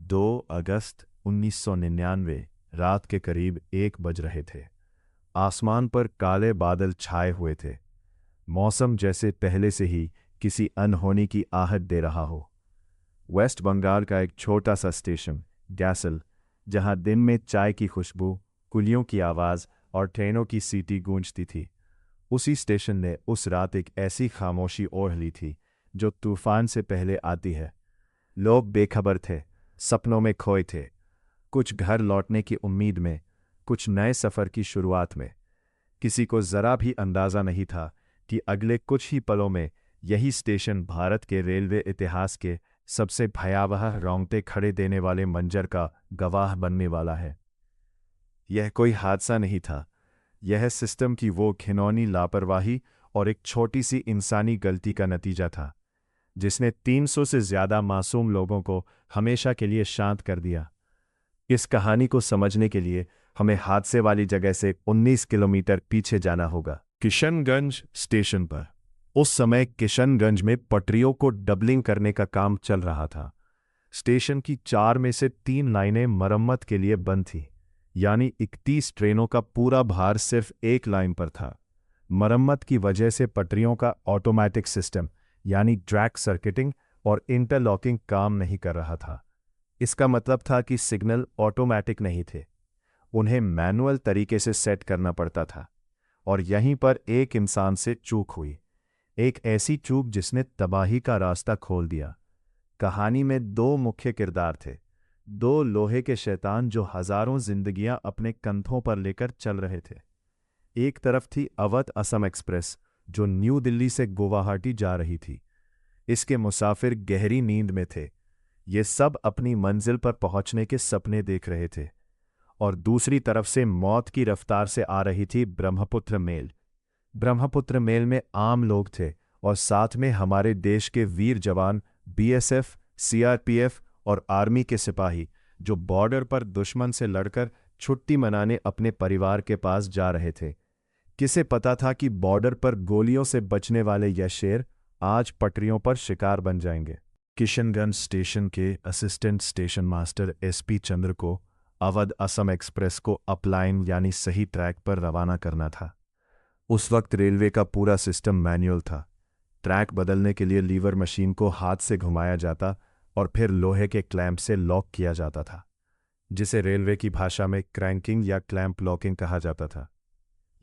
2 अगस्त 1999 रात के करीब 1 बज रहे थे। आसमान पर काले बादल छाए हुए थे। मौसम जैसे पहले से ही किसी अनहोनी की आहट दे रहा हो। वेस्ट बंगाल का एक छोटा सा स्टेशन गैसल, जहां दिन में चाय की खुशबू, कुलियों की आवाज़ और ट्रेनों की सीटी गूंजती थी, उसी स्टेशन ने उस रात एक ऐसी खामोशी ओढ़ ली थी जो तूफान से पहले आती है। लोग बेखबर थे, सपनों में खोए थे, कुछ घर लौटने की उम्मीद में, कुछ नए सफ़र की शुरुआत में। किसी को ज़रा भी अंदाज़ा नहीं था कि अगले कुछ ही पलों में यही स्टेशन भारत के रेलवे इतिहास के सबसे भयावह, रोंगटे खड़े देने वाले मंजर का गवाह बनने वाला है। यह कोई हादसा नहीं था, यह सिस्टम की वो घिनौनी लापरवाही और एक छोटी सी इंसानी गलती का नतीजा था, जिसने 300 से ज़्यादा मासूम लोगों को हमेशा के लिए शांत कर दिया। इस कहानी को समझने के लिए हमें हादसे वाली जगह से 19 किलोमीटर पीछे जाना होगा, किशनगंज स्टेशन पर। उस समय किशनगंज में पटरियों को डबलिंग करने का काम चल रहा था। स्टेशन की 4 में से 3 लाइनें मरम्मत के लिए बंद थीं, यानी 31 ट्रेनों का पूरा भार सिर्फ एक लाइन पर था। मरम्मत की वजह से पटरियों का ऑटोमैटिक सिस्टम यानी ट्रैक सर्किटिंग और इंटरलॉकिंग काम नहीं कर रहा था। इसका मतलब था कि सिग्नल ऑटोमैटिक नहीं थे, उन्हें मैनुअल तरीके से सेट करना पड़ता था। और यहीं पर एक इंसान से चूक हुई, एक ऐसी चूक जिसने तबाही का रास्ता खोल दिया। कहानी में 2 मुख्य किरदार थे, 2 लोहे के शैतान जो हजारों जिंदगियां अपने कंधों पर लेकर चल रहे थे। एक तरफ थी अवध असम एक्सप्रेस, जो न्यू दिल्ली से गुवाहाटी जा रही थी। इसके मुसाफिर गहरी नींद में थे, ये सब अपनी मंजिल पर पहुंचने के सपने देख रहे थे। और दूसरी तरफ से मौत की रफ्तार से आ रही थी ब्रह्मपुत्र मेल। ब्रह्मपुत्र मेल में आम लोग थे और साथ में हमारे देश के वीर जवान, बीएसएफ, सीआरपीएफ और आर्मी के सिपाही, जो बॉर्डर पर दुश्मन से लड़कर छुट्टी मनाने अपने परिवार के पास जा रहे थे। किसे पता था कि बॉर्डर पर गोलियों से बचने वाले यह शेर आज पटरियों पर शिकार बन जाएंगे। किशनगंज स्टेशन के असिस्टेंट स्टेशन मास्टर एसपी चंद्र को अवध असम एक्सप्रेस को अपलाइन यानी सही ट्रैक पर रवाना करना था। उस वक्त रेलवे का पूरा सिस्टम मैनुअल था। ट्रैक बदलने के लिए लीवर मशीन को हाथ से घुमाया जाता और फिर लोहे के क्लैंप से लॉक किया जाता था, जिसे रेलवे की भाषा में क्रैंकिंग या क्लैंप लॉकिंग कहा जाता था।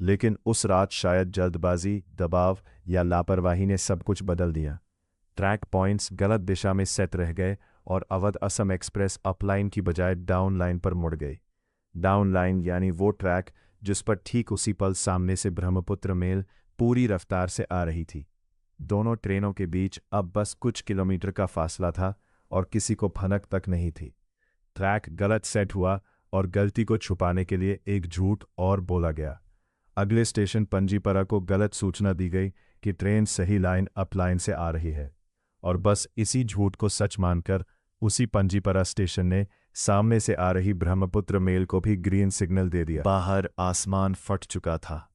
लेकिन उस रात शायद जल्दबाजी, दबाव या लापरवाही ने सब कुछ बदल दिया। ट्रैक पॉइंट्स गलत दिशा में सेट रह गए और अवध असम एक्सप्रेस अपलाइन की बजाय डाउन लाइन पर मुड़ गई। डाउन लाइन यानी वो ट्रैक जिस पर ठीक उसी पल सामने से ब्रह्मपुत्र मेल पूरी रफ्तार से आ रही थी। दोनों ट्रेनों के बीच अब बस कुछ किलोमीटर का फासला था और किसी को भनक तक नहीं थी। ट्रैक गलत सेट हुआ और गलती को छुपाने के लिए एक झूठ और बोला गया। अगले स्टेशन पंजीपरा को गलत सूचना दी गई कि ट्रेन सही लाइन अपलाइन से आ रही है, और बस इसी झूठ को सच मानकर उसी पंजीपरा स्टेशन ने सामने से आ रही ब्रह्मपुत्र मेल को भी ग्रीन सिग्नल दे दिया। बाहर आसमान फट चुका था,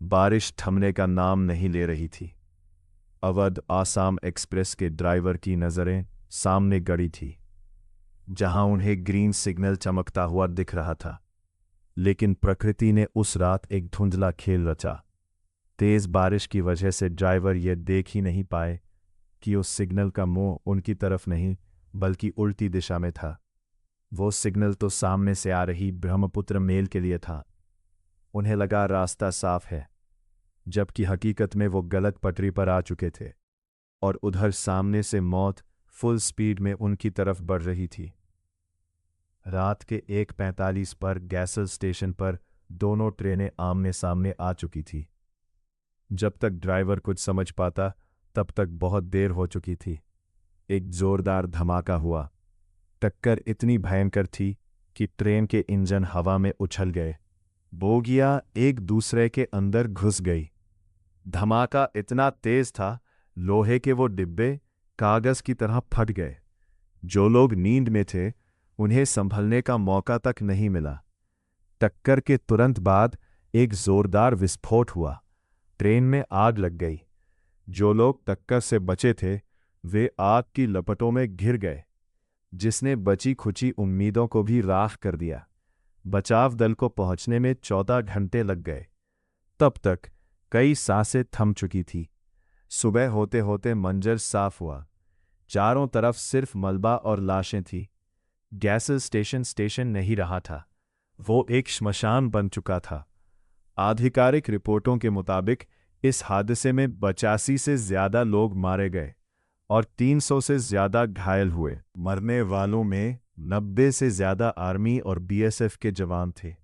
बारिश थमने का नाम नहीं ले रही थी। अवध आसाम एक्सप्रेस के ड्राइवर की नज़रें सामने गड़ी थी, जहां उन्हें ग्रीन सिग्नल चमकता हुआ दिख रहा था। लेकिन प्रकृति ने उस रात एक धुंधला खेल रचा। तेज बारिश की वजह से ड्राइवर यह देख ही नहीं पाए कि उस सिग्नल का मुंह उनकी तरफ नहीं बल्कि उल्टी दिशा में था। वो सिग्नल तो सामने से आ रही ब्रह्मपुत्र मेल के लिए था। उन्हें लगा रास्ता साफ है, जबकि हकीकत में वो गलत पटरी पर आ चुके थे और उधर सामने से मौत फुल स्पीड में उनकी तरफ बढ़ रही थी। रात के 1:45 पर गैसल स्टेशन पर दोनों ट्रेनें आमने सामने आ चुकी थी। जब तक ड्राइवर कुछ समझ पाता तब तक बहुत देर हो चुकी थी। एक जोरदार धमाका हुआ। टक्कर इतनी भयंकर थी कि ट्रेन के इंजन हवा में उछल गए, बोगियां एक दूसरे के अंदर घुस गई। धमाका इतना तेज था, लोहे के वो डिब्बे कागज की तरह फट गए। जो लोग नींद में थे उन्हें संभलने का मौका तक नहीं मिला। टक्कर के तुरंत बाद एक जोरदार विस्फोट हुआ। ट्रेन में आग लग गई। जो लोग टक्कर से बचे थे वे आग की लपटों में घिर गए। जिसने बची खुची उम्मीदों को भी राख कर दिया। बचाव दल को पहुंचने में 14 घंटे लग गए। तब तक कई सांसें थम चुकी थी। सुबह होते होते मंजर साफ हुआ। चारों तरफ सिर्फ मलबा और लाशें थी। गैस स्टेशन नहीं रहा था, वो एक श्मशान बन चुका था। आधिकारिक रिपोर्टों के मुताबिक इस हादसे में 85 से ज्यादा लोग मारे गए और 300 से ज्यादा घायल हुए। मरने वालों में 90 से ज्यादा आर्मी और बीएसएफ के जवान थे।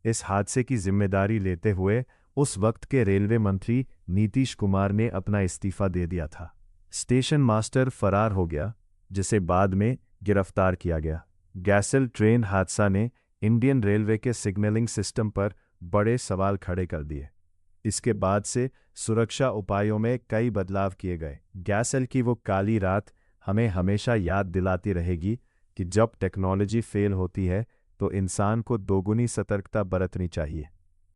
इस हादसे की जिम्मेदारी लेते हुए उस वक्त के रेलवे मंत्री नीतीश कुमार ने अपना इस्तीफा दे दिया था। स्टेशन मास्टर फरार हो गया, जिसे बाद में गिरफ्तार किया गया। गैसल ट्रेन हादसा ने इंडियन रेलवे के सिग्नलिंग सिस्टम पर बड़े सवाल खड़े कर दिए। इसके बाद से सुरक्षा उपायों में कई बदलाव किए गए। गैसल की वो काली रात हमें हमेशा याद दिलाती रहेगी कि जब टेक्नोलॉजी फेल होती है तो इंसान को दोगुनी सतर्कता बरतनी चाहिए।